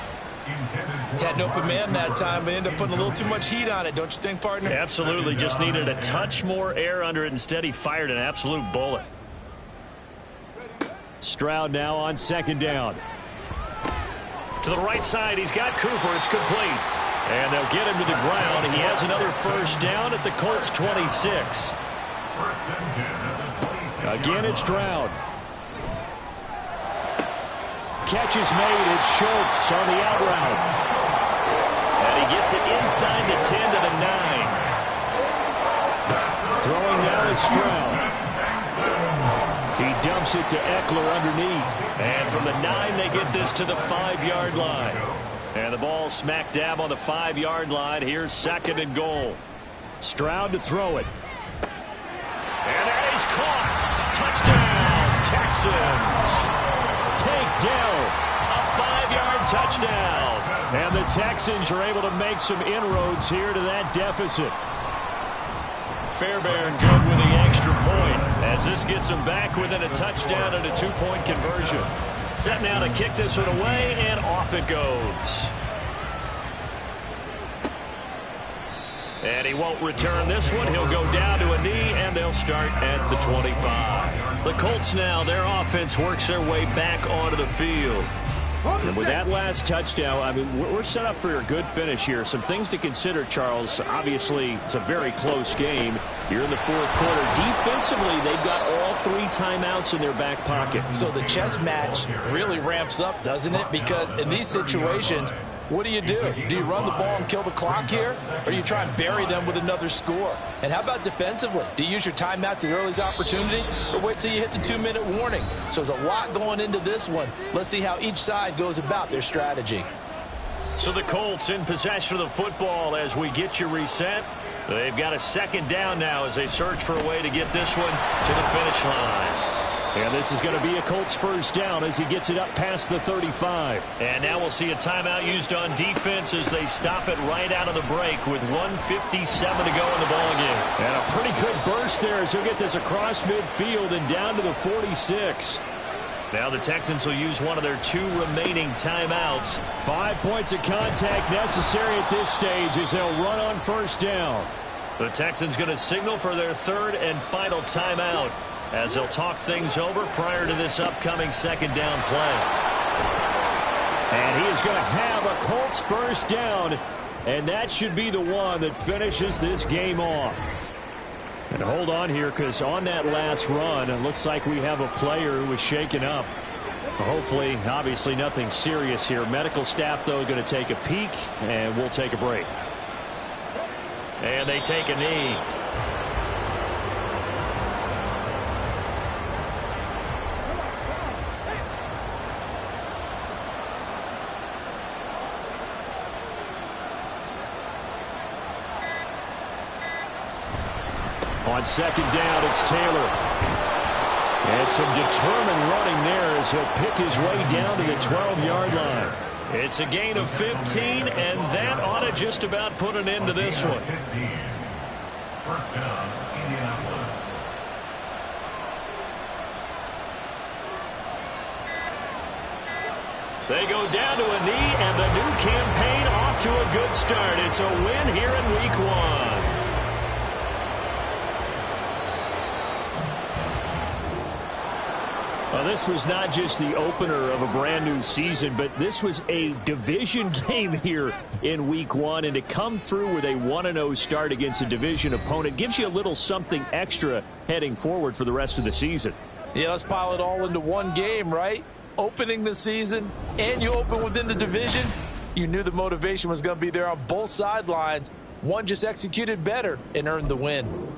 Had an open man that time, but ended up putting a little too much heat on it, don't you think, partner? Absolutely. Just needed a touch more air under it. Instead, he fired an absolute bullet. Stroud now on 2nd down. To the right side, he's got Cooper. It's complete. And they'll get him to the ground. He has another 1st down at the Colts 26. Again, it's Stroud. Catch is made. It's Schultz on the out route. And he gets it inside the 10 to the 9. Throwing now is Stroud. He dumps it to Eckler underneath. And from the 9, they get this to the 5-yard line. And the ball smack dab on the 5-yard line. Here's 2nd and goal. Stroud to throw it. And that is caught. Touchdown, Texans. Tank Dell. A 5-yard touchdown. And the Texans are able to make some inroads here to that deficit. Fairbairn good with the extra point as this gets them back within a touchdown and a 2-point conversion. Set now to kick this one away, and off it goes. And he won't return this one. He'll go down to a knee, and they'll start at the 25. The Colts now, their offense works their way back onto the field. And with that last touchdown, I mean, we're set up for a good finish here. Some things to consider, Charles. Obviously, it's a very close game. You're in the 4th quarter. Defensively, they've got all 3 timeouts in their back pocket. So the chess match really ramps up, doesn't it? Because in these situations, what do? Do you run the ball and kill the clock here? Or do you try and bury them with another score? And how about defensively? Do you use your timeouts at earliest opportunity? Or wait till you hit the 2-minute warning? So there's a lot going into this one. Let's see how each side goes about their strategy. So the Colts in possession of the football as we get you reset. They've got a 2nd down now as they search for a way to get this one to the finish line. And this is going to be a Colts 1st down as he gets it up past the 35. And now we'll see a timeout used on defense as they stop it right out of the break with 1:57 to go in the ballgame. And a pretty good burst there as he'll get this across midfield and down to the 46. Now the Texans will use one of their 2 remaining timeouts. 5 points of contact necessary at this stage as they'll run on 1st down. The Texans going to signal for their 3rd and final timeout as they'll talk things over prior to this upcoming 2nd down play. And he is going to have a Colts 1st down, and that should be the one that finishes this game off. And hold on here, because on that last run, it looks like we have a player who was shaken up. Hopefully, obviously nothing serious here. Medical staff, though, going to take a peek, and we'll take a break. And they take a knee. On 2nd down, it's Taylor. And some determined running there as he'll pick his way down to the 12-yard line. It's a gain of 15, and that ought to just about put an end to this one. 1st down, Indianapolis. They go down to a knee, and the new campaign off to a good start. It's a win here in Week 1. Well, this was not just the opener of a brand new season, but this was a division game here in week 1. And to come through with a 1-0 start against a division opponent gives you a little something extra heading forward for the rest of the season. Yeah, let's pile it all into one game, right? Opening the season, and you open within the division. You knew the motivation was going to be there on both sidelines. One just executed better and earned the win.